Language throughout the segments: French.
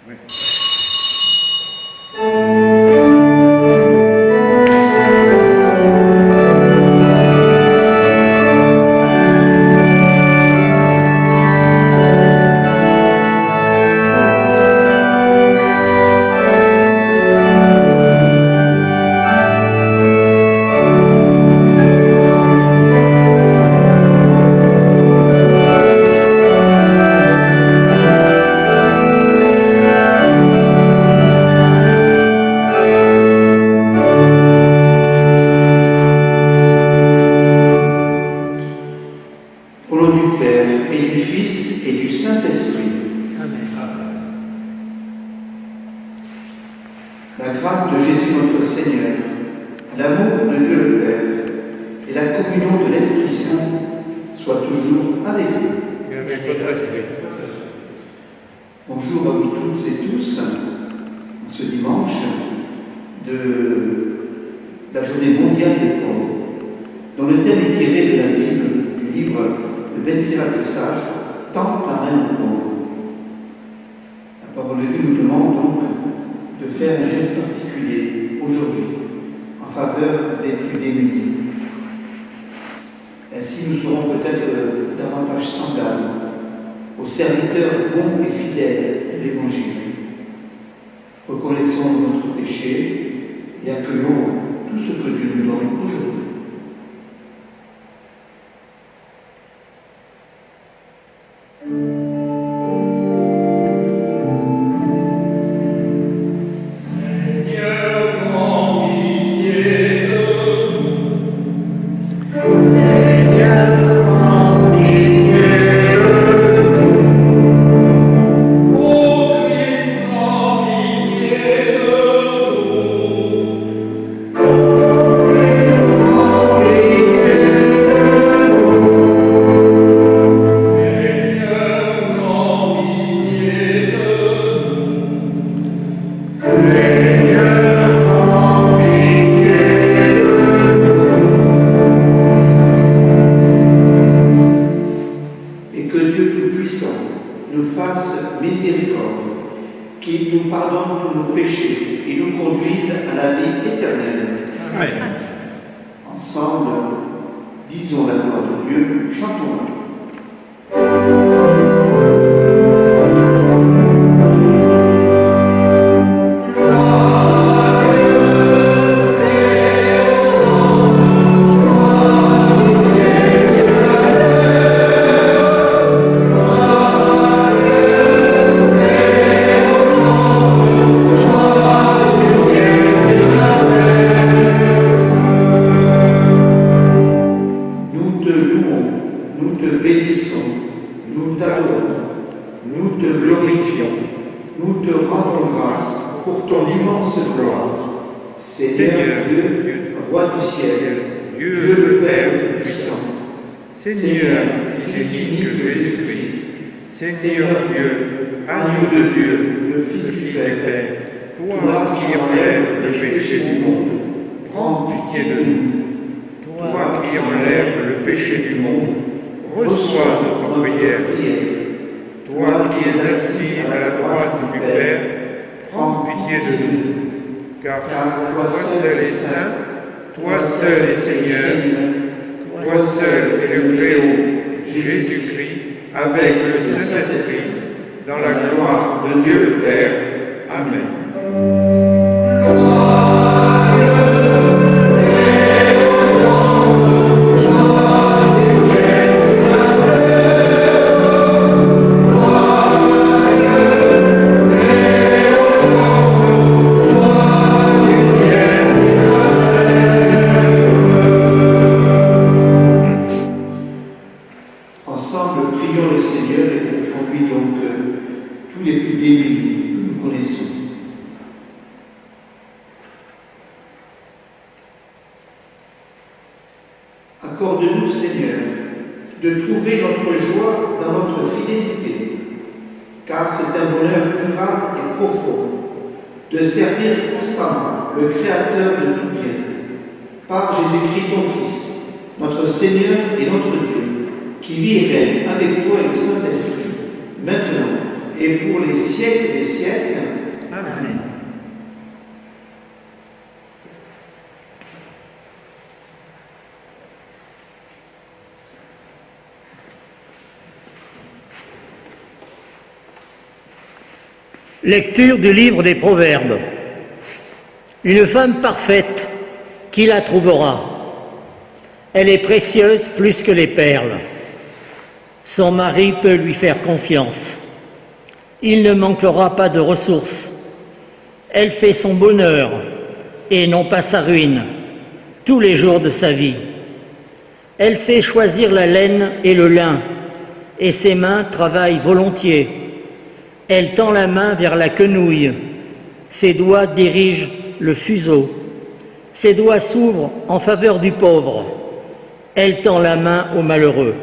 Oui. Bonjour à vous toutes et tous, ce dimanche de la journée mondiale des pauvres, dont le thème est tiré de la Bible, du livre de Ben Sirac le Sage, Tends ta main aux pauvres. La parole de Dieu nous demande donc de faire un geste particulier aujourd'hui en faveur des plus démunis. Ainsi, nous serons peut-être davantage semblables aux serviteurs bons et fidèles de l'Évangile. Reconnaissons notre péché et accueillons tout ce que Dieu nous donne aujourd'hui. Qui nous pardonne tous nos péchés et nous conduise à la vie éternelle. Amen. Ensemble, disons la gloire de Dieu, chantons-la. Seigneur Dieu, Roi du ciel, Dieu le Père Tout-Puissant, Seigneur, Fils unique de Jésus-Christ, Seigneur Dieu, agneau de Dieu, le Fils du Père, toi qui enlèves le péché du monde, prends pitié de nous. Toi qui enlèves le péché du monde, reçois notre prière. Toi qui es assis à la droite du Père, prends pitié de nous. Car toi seul est saint, toi seul est Seigneur, toi seul est le Très-Haut, Jésus-Christ, avec le Saint-Esprit, dans la gloire de Dieu le Père. Amen. Accorde-nous, Seigneur, de trouver notre joie dans notre fidélité, car c'est un bonheur durable et profond de servir constamment le Créateur de tout bien, par Jésus-Christ ton Fils, notre Seigneur et notre Dieu, qui vit et règne avec toi et le Saint-Esprit, maintenant et pour les siècles des siècles. Amen. Lecture du livre des Proverbes. Une femme parfaite, qui la trouvera? Elle est précieuse plus que les perles. Son mari peut lui faire confiance. Il ne manquera pas de ressources. Elle fait son bonheur et non pas sa ruine, tous les jours de sa vie. Elle sait choisir la laine et le lin, et ses mains travaillent volontiers. Elle tend la main vers la quenouille, ses doigts dirigent le fuseau, ses doigts s'ouvrent en faveur du pauvre, elle tend la main au malheureux.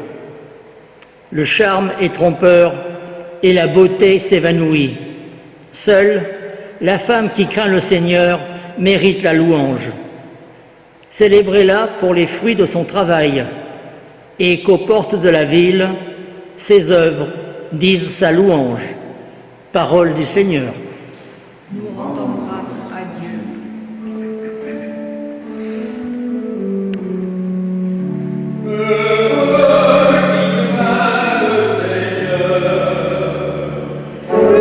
Le charme est trompeur et la beauté s'évanouit. Seule, la femme qui craint le Seigneur mérite la louange. Célébrez-la pour les fruits de son travail, et qu'aux portes de la ville, ses œuvres disent sa louange. Parole du Seigneur. Nous rendons grâce à Dieu.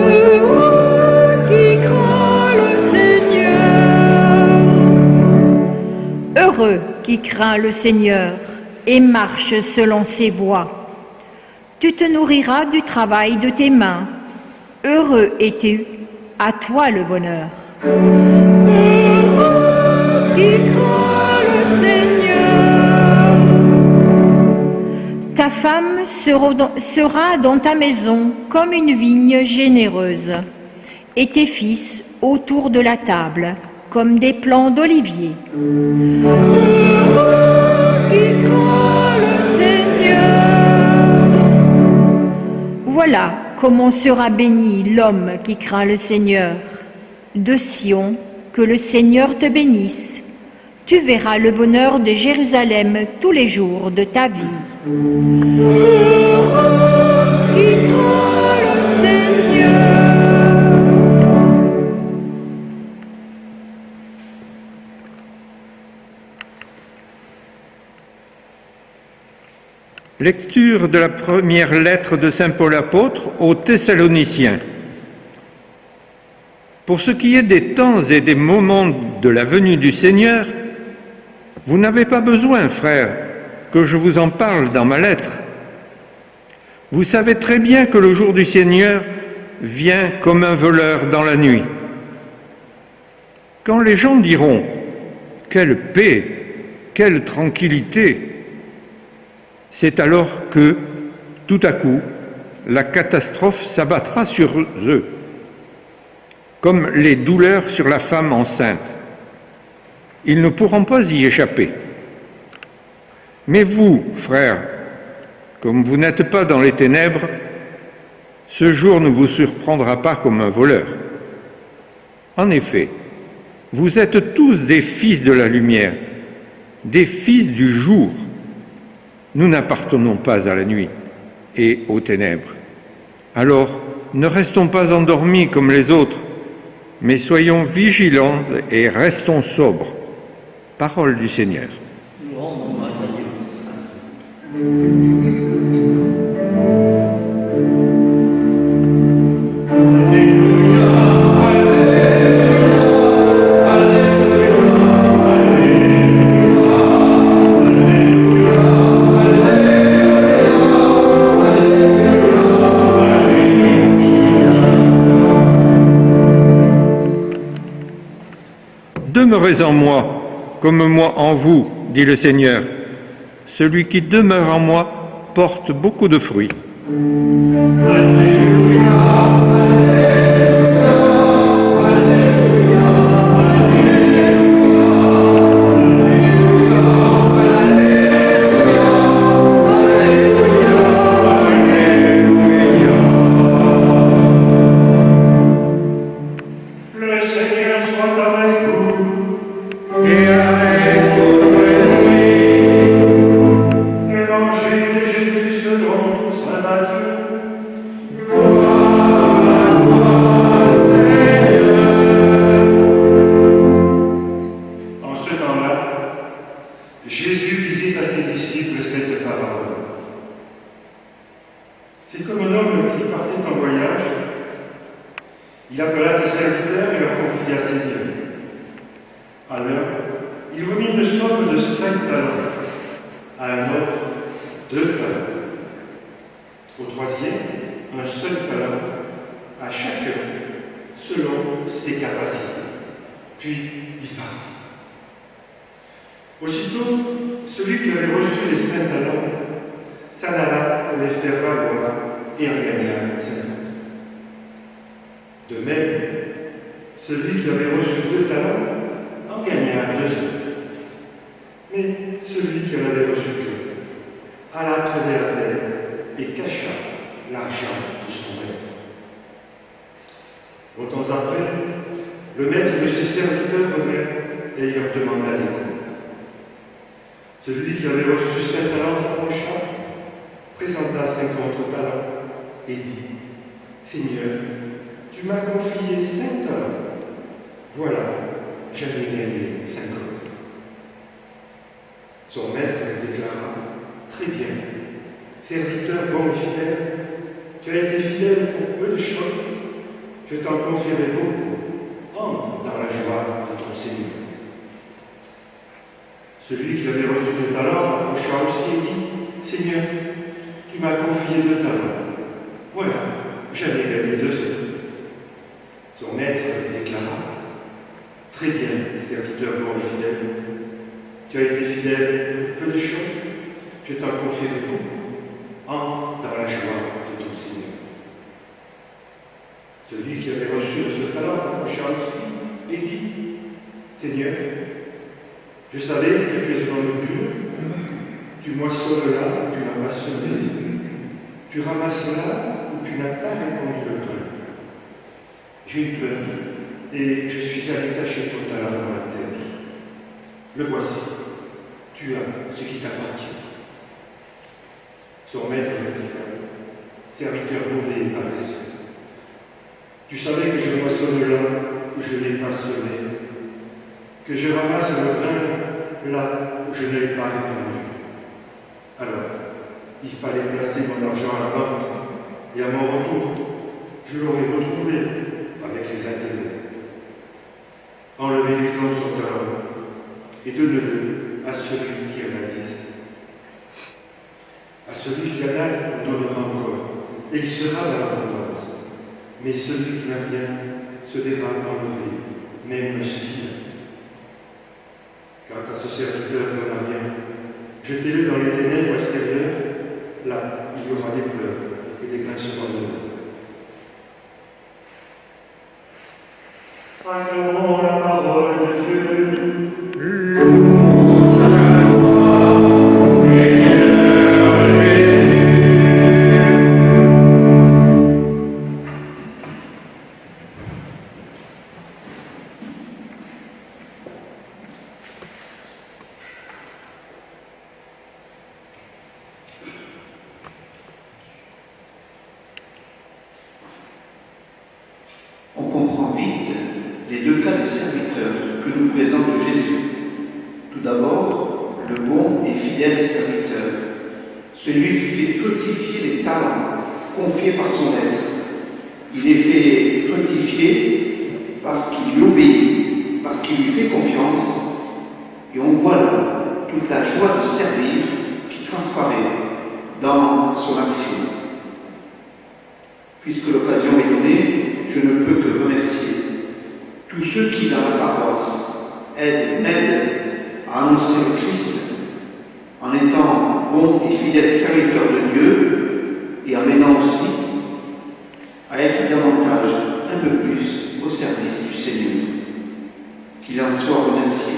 Heureux qui craint le Seigneur. Heureux qui craint le Seigneur et marche selon ses voies. Tu te nourriras du travail de tes mains. Heureux es-tu, à toi le bonheur. Heureux qui craint le Seigneur. Ta femme sera dans ta maison comme une vigne généreuse, et tes fils autour de la table comme des plants d'olivier. Heureux qui craint le Seigneur. Voilà comment sera béni l'homme qui craint le Seigneur. De Sion, que le Seigneur te bénisse. Tu verras le bonheur de Jérusalem tous les jours de ta vie. Heureux qui craint le Seigneur. Lecture de la première lettre de saint Paul apôtre aux Thessaloniciens. Pour ce qui est des temps et des moments de la venue du Seigneur, vous n'avez pas besoin, frères, que je vous en parle dans ma lettre. Vous savez très bien que le jour du Seigneur vient comme un voleur dans la nuit. Quand les gens diront « quelle paix, quelle tranquillité !» c'est alors que, tout à coup, la catastrophe s'abattra sur eux, comme les douleurs sur la femme enceinte. Ils ne pourront pas y échapper. Mais vous, frères, comme vous n'êtes pas dans les ténèbres, ce jour ne vous surprendra pas comme un voleur. En effet, vous êtes tous des fils de la lumière, des fils du jour. Nous n'appartenons pas à la nuit et aux ténèbres. Alors, ne restons pas endormis comme les autres, mais soyons vigilants et restons sobres. Parole du Seigneur. Nous rendons grâce à Dieu. Demeurez en moi, comme moi en vous, dit le Seigneur. Celui qui demeure en moi porte beaucoup de fruits. Amen. Il appela des serviteurs et leur confia ses biens. Alors, il remit une somme de 5 talents, à un autre 2 talents, au troisième un seul talent, à chacun selon ses capacités. Puis il partit. Aussitôt, celui qui avait reçu les 5 talents s'en alla pour les faire valoir et en gagna 50. De même, celui qui avait reçu 2 talents en gagna 2 autres. Mais celui qui en avait reçu que alla creuser la terre et cacha l'argent de son maître. Longtemps après, le maître de ses serviteurs revint et il leur demanda des comptes. Celui qui avait reçu 5 talents s'approcha, présenta 50 talents et dit « Seigneur, tu m'as confié 5 talents. Voilà, j'en ai gagné 50. » Son maître déclara « Très bien, serviteur bon et fidèle, tu as été fidèle pour peu de choses, je t'en confierai beaucoup. Entre dans la joie de ton Seigneur. » Celui qui avait reçu 2 talents s'approcha aussi et dit « Seigneur, tu m'as confié 2 talents. Voilà, j'en ai gagné 2 autres. » Son maître déclara « Très bien, serviteur bon et fidèle, tu as été fidèle pour peu de choses, je t'en confierai beaucoup. Entre dans la joie de ton Seigneur. » Celui qui avait reçu ce talent s'approcha aussi et dit « Seigneur, je savais que tu es un homme dur, tu moissonnes là où tu n'as pas semé, tu ramasses là où tu n'as pas répandu le pain. J'ai eu peur et je suis allé cacher ton talent dans la terre. Le voici, tu as ce qui t'appartient. » Son maître répliqua, serviteur mauvais et paresseux. Tu savais que je moissonne là où je n'ai pas semé, que je ramasse le pain là où je ne l'ai pas répandu. Alors, il fallait placer mon argent à la banque, et à mon retour, je l'aurais retrouvé avec les intérêts. Enlevez-lui donc son talent, et donnez-le à celui qui en a 10. À celui qui en a, on donnera encore, et il sera dans l'abondance. Mais celui qui n'a rien se verra enlever, même ce qu'il a. Quant à ce serviteur qui n'a rien, jetez-le dans les ténèbres extérieures, là il y aura des pleurs et des grincements de dents. Acclamons la parole de Dieu. On comprend vite les 2 cas de serviteurs que nous présente Jésus. Tout d'abord, le bon et fidèle serviteur, celui qui fait fructifier les talents confiés par son maître. Il les fait fructifier parce qu'il lui obéit, parce qu'il lui fait confiance, et on voit là toute la joie de servir qui transparaît dans son action. Puisque l'occasion est donnée, je ne peux que remercier tous ceux qui, dans la paroisse, m'aident à annoncer le Christ en étant bons et fidèles serviteurs de Dieu et en m'aidant aussi à être davantage, un peu plus, au service du Seigneur. Qu'il en soit remercié.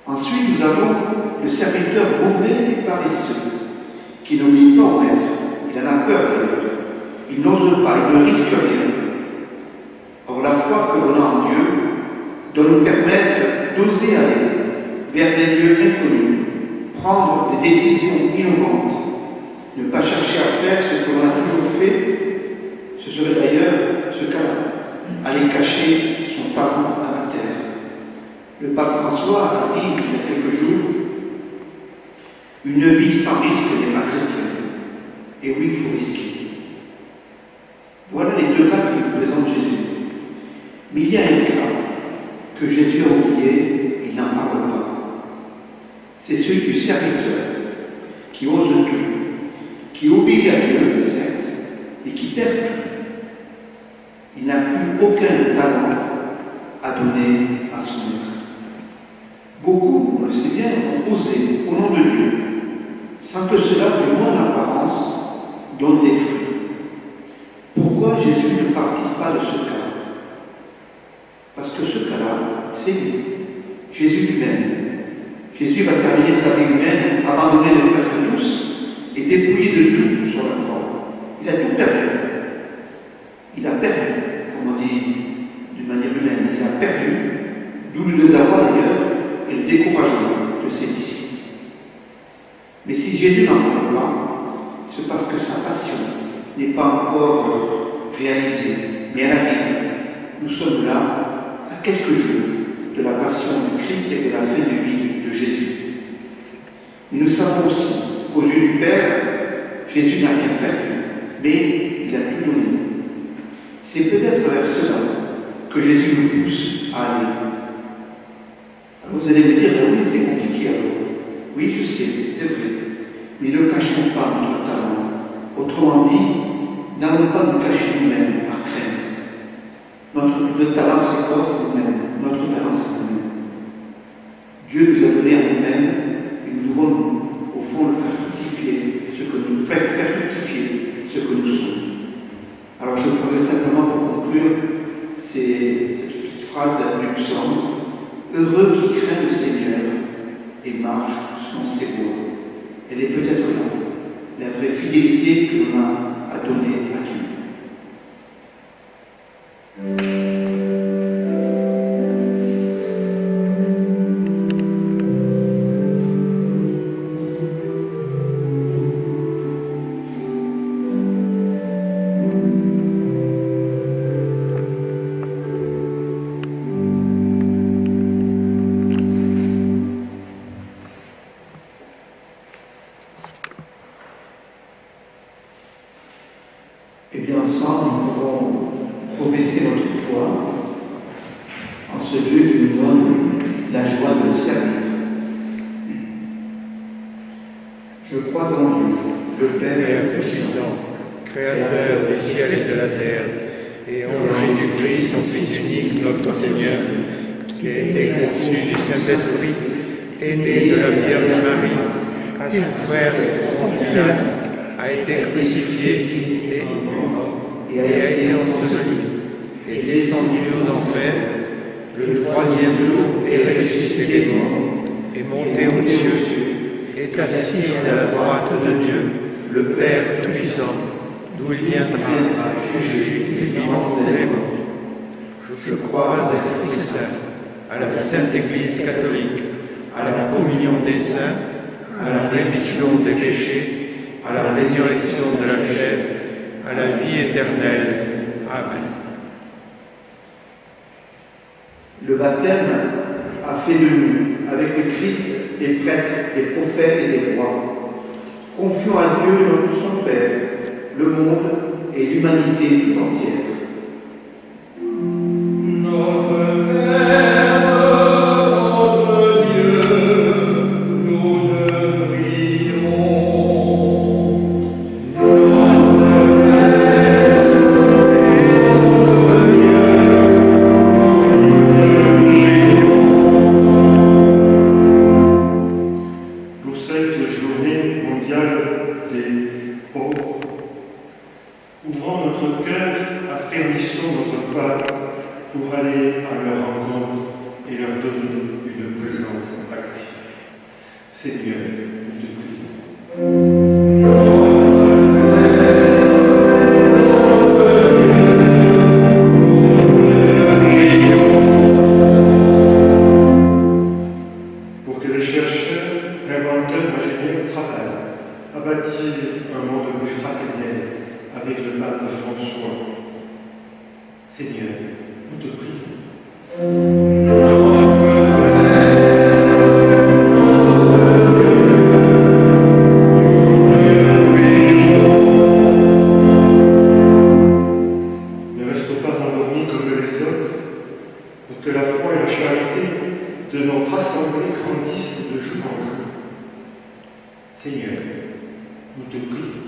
Ensuite, nous avons le serviteur mauvais et paresseux qui n'obéit pas au maître. Il en a peur d'ailleurs. Il n'ose pas, il ne risque rien. Or, la foi que l'on a en Dieu doit nous permettre d'oser aller vers des lieux inconnus, prendre des décisions innovantes, ne pas chercher à faire ce que l'on a toujours fait. Ce serait d'ailleurs ce cas-là, aller cacher son talent à la terre. Le pape François a dit il y a quelques jours, une vie sans risque n'est pas chrétienne. Et oui, il faut risquer. Voilà les deux cas que nous présente Jésus. Mais il y a un cas que Jésus a oublié, il n'en parle pas. C'est celui du serviteur qui ose tout, qui obéit à Dieu, certes, et qui perd tout. Il n'a plus aucun talent à donner à son maître. Beaucoup, on le sait bien, ont osé au nom de Dieu, sans que cela, du moins en apparence, donne des fruits. Pourquoi Jésus ne partit pas de ce cas? Parce que ce cas-là, c'est lui, Jésus lui-même. Jésus va terminer sa vie humaine, abandonné de presque tous, et dépouillé de tout sur la croix. Il a tout perdu. Il a perdu, comme on dit d'une manière humaine, il a perdu, d'où le désarroi d'ailleurs, et le découragement de ses disciples. Mais si Jésus n'en parle pas, c'est parce que sa passion n'est pas encore réalisée, mais elle arrive. Nous sommes là à quelques jours de la passion du Christ et de la fin de vie de Jésus. Mais nous savons aussi qu'aux yeux du Père, Jésus n'a rien perdu, mais il a tout donné. C'est peut-être vers cela que Jésus nous pousse à aller. Alors vous allez me dire, oui, c'est compliqué alors. Oui, je sais, c'est vrai. Mais ne cachons pas notre talent. Autrement dit, n'allons pas nous cacher nous-mêmes par crainte. Notre talent, c'est quoi? C'est nous-mêmes. Notre talent, c'est nous-mêmes. Dieu nous a donné à nous-mêmes et nous devons, au fond, le faire fructifier, faire fructifier ce que nous sommes. Alors je pourrais simplement pour conclure cette petite phrase du psaume. Heureux qui craint le Seigneur et marche selon ses voies. Elle est peut-être là, la vraie fidélité que l'on a à donner à Dieu. Et bien ensemble, nous pourrons professer notre foi en ce Dieu qui nous donne la joie de le servir. Je crois en Dieu, le Père Tout-Puissant, Créateur du ciel et de la terre, et en Jésus-Christ, son Fils unique, notre Seigneur, qui a été conçu du Saint-Esprit, est né de la Vierge Marie, a souffert sous Pilate, a été crucifié et a été enseveli, est descendu aux enfers, le troisième jour est ressuscité des morts, est monté aux cieux, est assis à la droite de Dieu, le Père Tout-Puissant, d'où il viendra juger les vivants et les morts. Je crois à l'Esprit Saint, à la Sainte Église catholique, à la communion des saints, à la rémission des péchés, à la résurrection de la chair, à la vie éternelle. Amen. Le baptême a fait de nous, avec le Christ, des prêtres, des prophètes et des rois. Confions à Dieu, son Père, le monde et l'humanité tout entière. Ouvrons notre cœur, affermissons notre pas pour aller à leur rencontre et leur donner une présence active. Seigneur, nous te prions. Pour que les chercheurs, inventeurs, ingénieurs travaillent à bâtir un monde plus fraternel avec le pape François. Seigneur, nous te prions. de notre assemblée grandisse de jour en jour. Seigneur, nous te prions.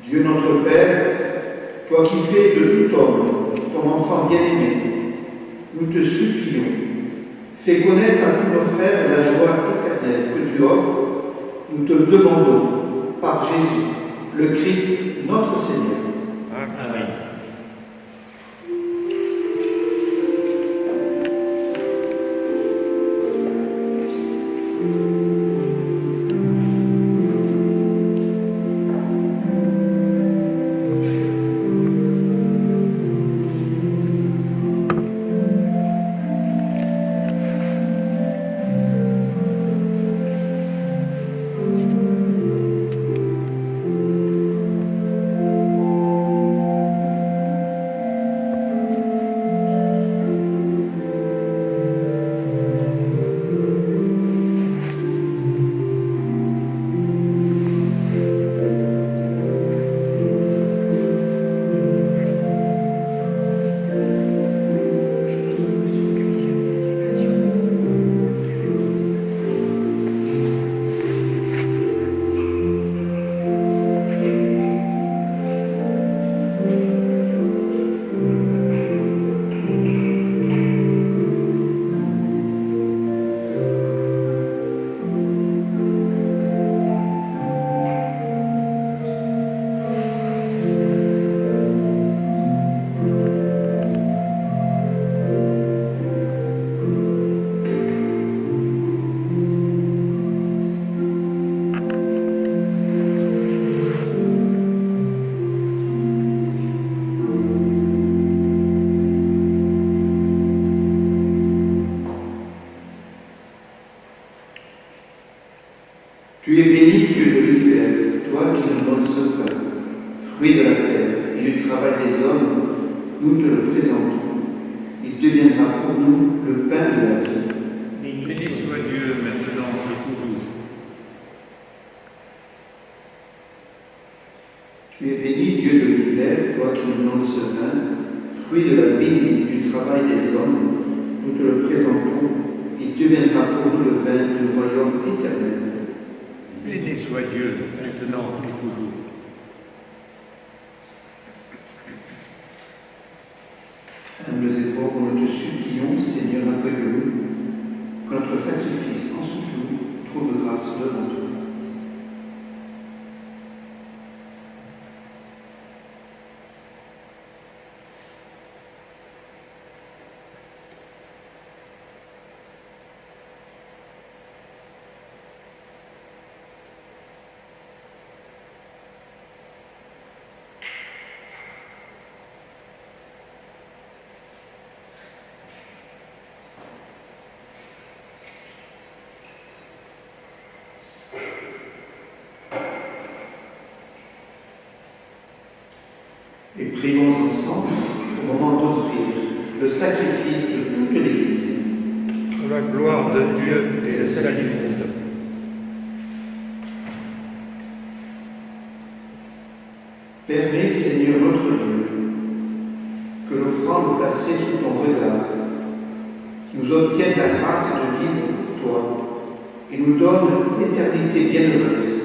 Dieu notre Père, toi qui fais de tout homme ton enfant bien-aimé, nous te supplions, fais connaître à tous nos frères la joie éternelle que tu offres, nous te le demandons par Jésus, le Christ, notre Seigneur. Amen. Tu es béni, Dieu de l'univers, toi qui nous donnes ce pain, fruit de la terre et du travail des hommes, nous te le présentons. Il deviendra pour nous le pain de la vie. Béni soit Dieu maintenant et toujours. Tu es béni, Dieu de l'univers, toi qui nous donnes ce pain, fruit de la vie et du travail des hommes, nous te le présentons. Il deviendra pour nous le vin du royaume éternel. Béni soit Dieu maintenant et toujours. Humbles et pauvres, nous te supplions, Seigneur, accueille-nous, que notre sacrifice en ce jour trouve grâce devant toi. Et prions ensemble au moment d'offrir le sacrifice de toute l'Église. Pour la gloire de Dieu et le salut du monde. Permets, Seigneur notre Dieu, que l'offrande placée sous ton regard nous obtienne la grâce de vivre pour toi et nous donne l'éternité bienheureuse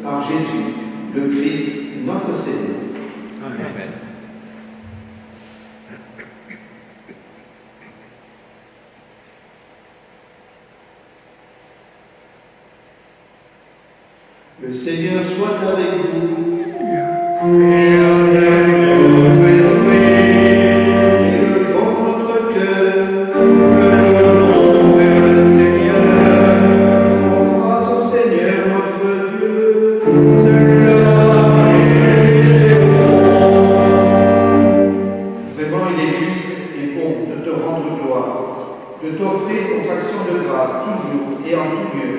par Jésus, le Christ, notre Seigneur. Amen. Le Seigneur soit avec vous. Et avec votre esprit, Élevons notre cœur. levons vers le Seigneur. Rendons grâce au Seigneur notre Dieu. Cela est bon. Vraiment, il est juste et bon de te rendre gloire, de t'offrir notre action de grâce toujours et en tout lieu.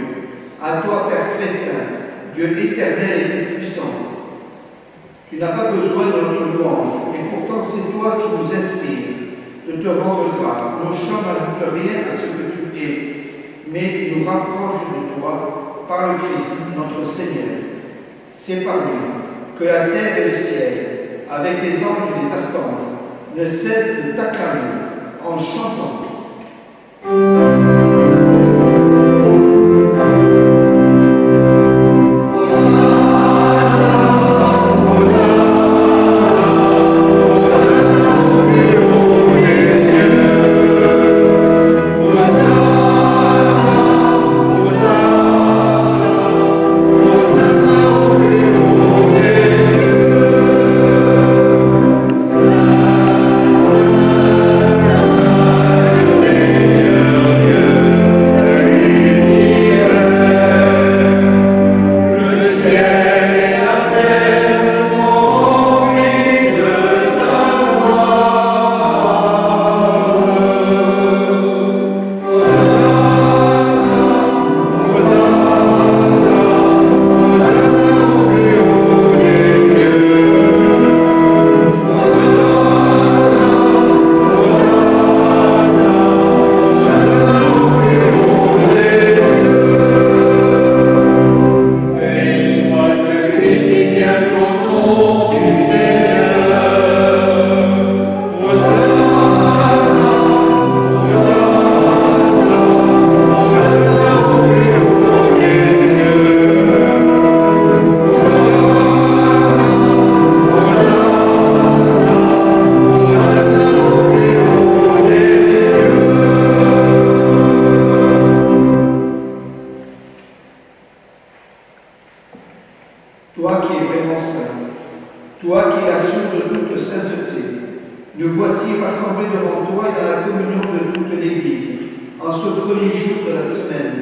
À toi, Père très saint, Dieu éternel et tout-puissant. Tu n'as pas besoin de notre louange, et pourtant c'est toi qui nous inspires de te rendre grâce. Nos chants n'ajoutent rien à ce que tu es. mais qui nous rapproche de toi par le Christ, notre Seigneur. C'est par lui que la terre et le ciel, avec les anges et les archanges, ne cessent de t'acclamer en chantant. Toi qui es vraiment saint, toi qui es la source de toute sainteté, nous voici rassemblés devant toi et dans la communion de toute l'Église, en ce premier jour de la semaine.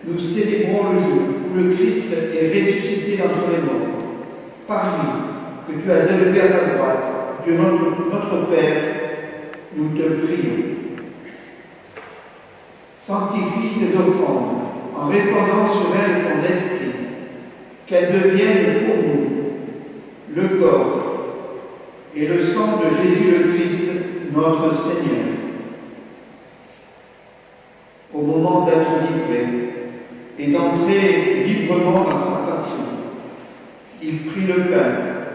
Nous célébrons le jour où le Christ est ressuscité d'entre les morts. Par lui, que tu as élevé à ta droite, Dieu notre Père, nous te prions. Sanctifie ces offrandes en répandant sur elles ton esprit, qu'elles deviennent pour nous le corps et le sang de Jésus le Christ, notre Seigneur. Au moment d'être livré et d'entrer librement dans sa passion, il prit le pain,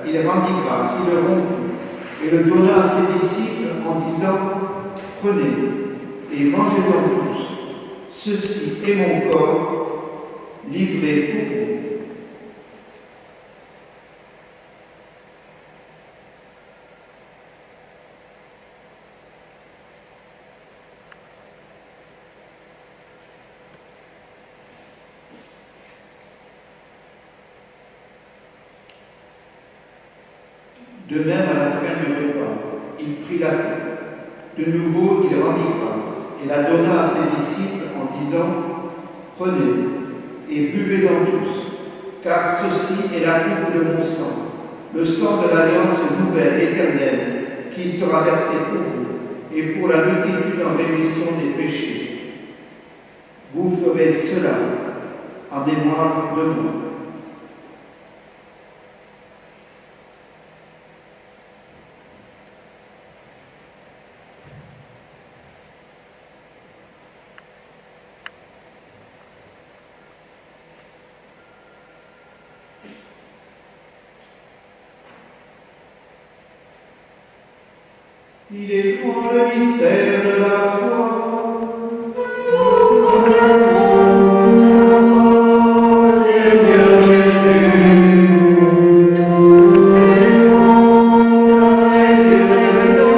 il rendit grâce, il le rompit et le donna à ses disciples en disant « Prenez et mangez-en tous, ceci est mon corps livré pour vous. » De même, à la fin du repas, il prit la coupe. De nouveau, il rendit grâce et la donna à ses disciples en disant « Prenez et buvez-en tous, car ceci est la coupe de mon sang, le sang de l'alliance nouvelle, éternelle, qui sera versé pour vous et pour la multitude en rémission des péchés. Vous ferez cela en mémoire de moi. » Il est pour le mystère de la foi. Nous proclamons, Seigneur Jésus, nous célébrons ta résurrection,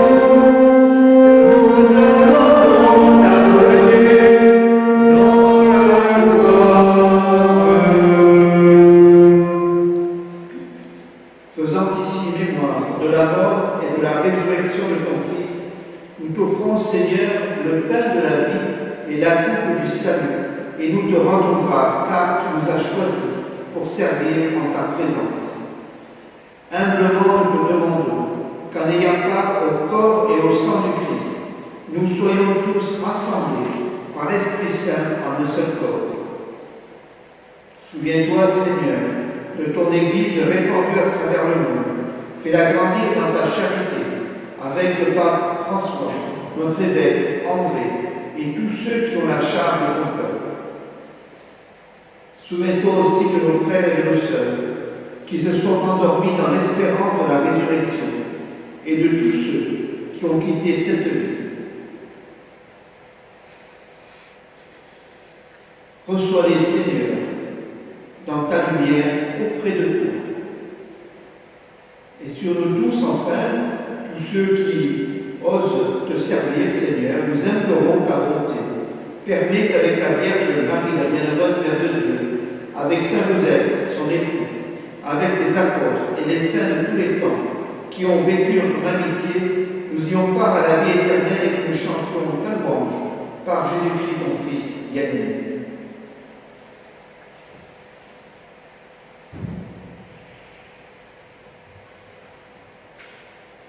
nous honorons ta venue dans la gloire. Faisant ici mémoire de la mort et de la résurrection de ton Fils, nous t'offrons, Seigneur, le pain de la vie et la coupe du salut, et nous te rendons grâce, car tu nous as choisis pour servir en ta présence. Humblement, nous te demandons qu'en ayant part au corps et au sang du Christ, nous soyons tous rassemblés par l'Esprit Saint en un seul corps. Souviens-toi, Seigneur, de ton Église répandue à travers le monde. Fais-la grandir dans ta charité, avec le pape François, notre évêque André, et tous ceux qui ont la charge de ton peuple. Souviens-toi aussi de nos frères et de nos sœurs qui se sont endormis dans l'espérance de la résurrection et de tous ceux qui ont quitté cette vie. Reçois-les, Seigneur, dans ta lumière auprès de toi. Et sur nous tous, enfin, tous ceux qui osent te servir, Seigneur, nous implorons ta bonté. Permets qu'avec la Vierge Marie, la bienheureuse Mère de Dieu, avec Saint Joseph, son époux, avec les apôtres et les saints de tous les temps qui ont vécu en ton amitié, nous ayons part à la vie éternelle et que nous chantions ta louange par Jésus-Christ, ton Fils, bien-aimé.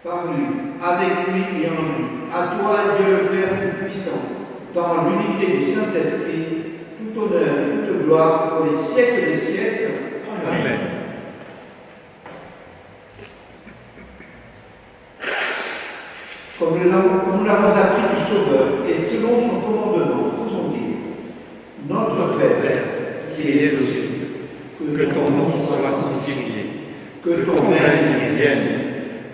Par lui, avec lui et en lui, à toi, Dieu le Père Tout-Puissant, dans l'unité du Saint-Esprit, tout honneur et toute gloire pour les siècles des siècles. Amen. Comme nous l'avons appris du Sauveur, et selon son commandement, faisons dire, Notre Père, qui es aux cieux, Que ton nom soit sanctifié, que ton règne vienne,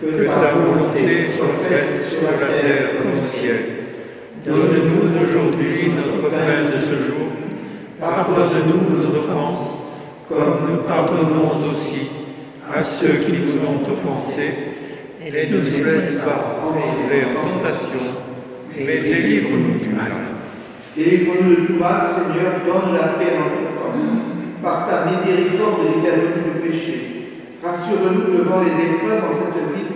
que ta volonté soit faite sur la terre comme au ciel. Donne-nous aujourd'hui notre pain de ce jour. Pardonne-nous nos offenses, comme nous pardonnons aussi à ceux qui nous ont offensés. Et ne nous laisse pas entrer en tentation, mais délivre-nous du mal. Délivre-nous de tout mal, Seigneur, donne la paix en notre temps. Par ta miséricorde, libère-nous du péché. Rassure-nous devant les épreuves en cette vie,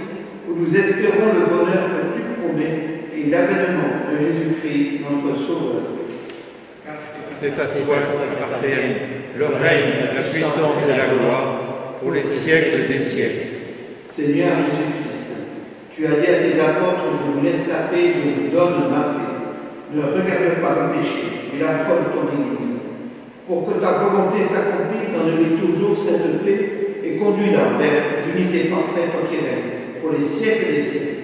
où nous espérons le bonheur que tu promets et l'avènement de Jésus-Christ, notre Sauveur. C'est à toi, Père, le règne, la puissance et la gloire, pour les siècles des siècles. Seigneur Jésus-Christ, tu as dit à tes apôtres, je vous laisse la paix, je vous donne ma paix. Ne regarde pas le péché, mais la foi de ton Église. Pour que ta volonté s'accomplisse dans le vie toujours cette paix et conduis-la vers l'unité parfaite qui règne pour les siècles des siècles.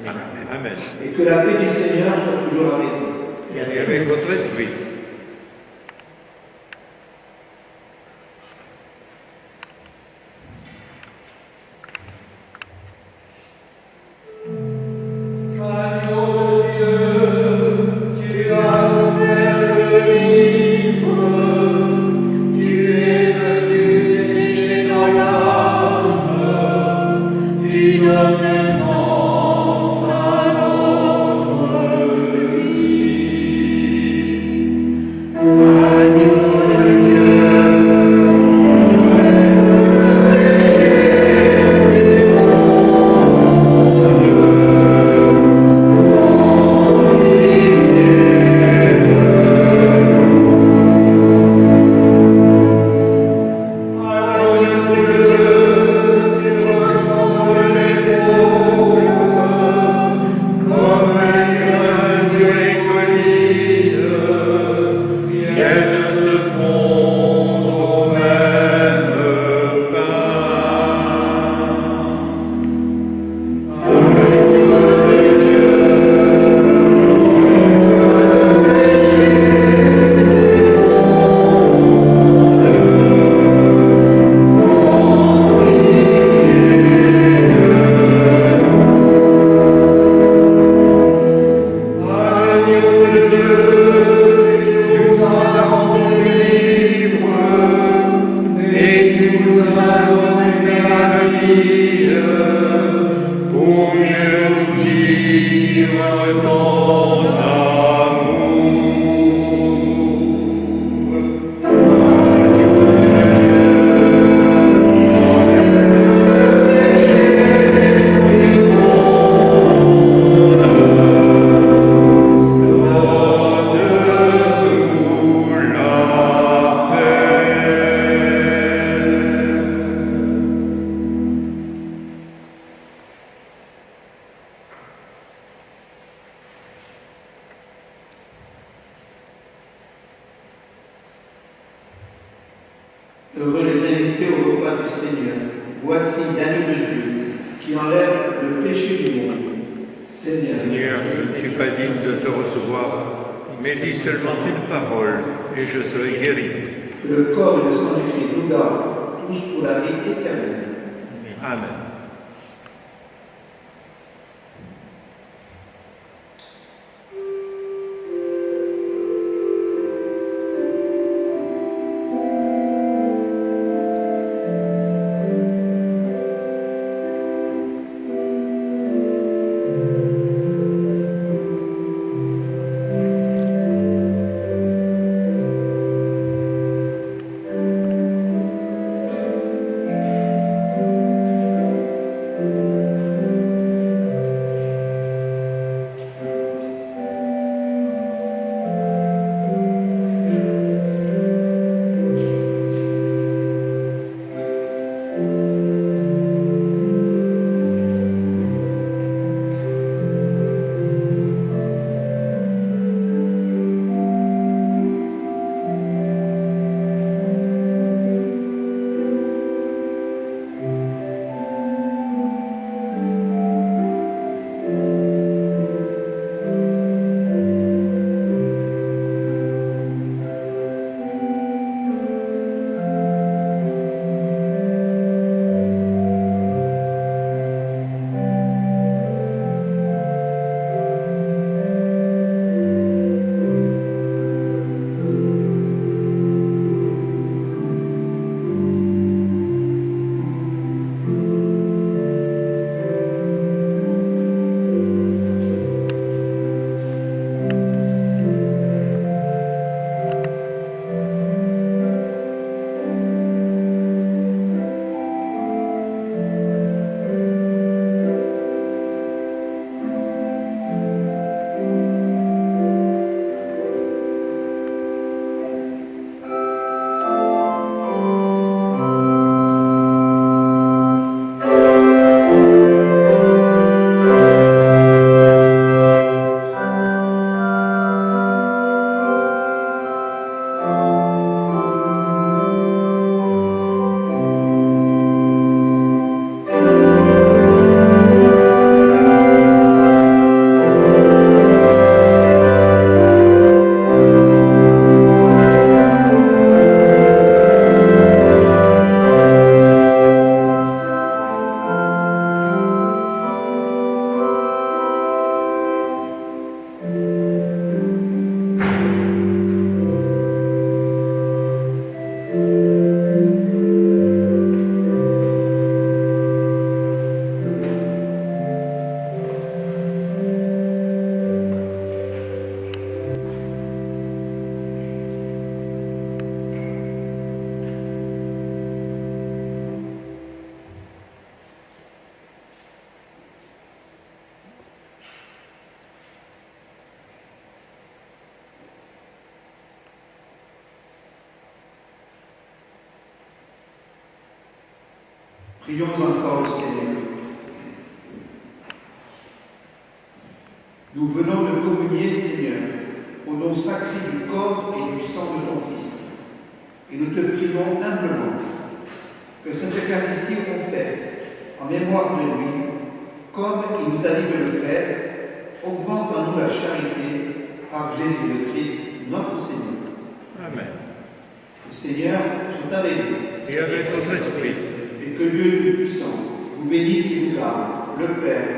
Amen. Et que la paix du Seigneur soit toujours avec vous. Et avec votre esprit. Heureux les invités au repas du Seigneur. Voici l'agneau de Dieu qui enlève le péché du monde. Seigneur, Seigneur, je ne suis pas digne de te recevoir, mais dis seulement une parole, et je serai guéri. Que le corps et le sang du Christ nous gardent tous pour la vie éternelle. Amen. Prions encore le Seigneur. Nous venons de communier, Seigneur, au nom sacré du corps et du sang de ton Fils. Et nous te prions humblement que cette Eucharistie offerte en mémoire de lui, comme il nous a dit de le faire, augmente en nous la charité par Jésus le Christ, notre Seigneur. Amen. Le Seigneur soit avec vous. Et avec votre esprit. Et que Dieu Tout-Puissant vous bénisse et vous garde, le Père,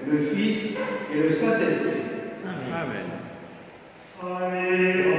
le Fils et le Saint-Esprit. Amen. Amen.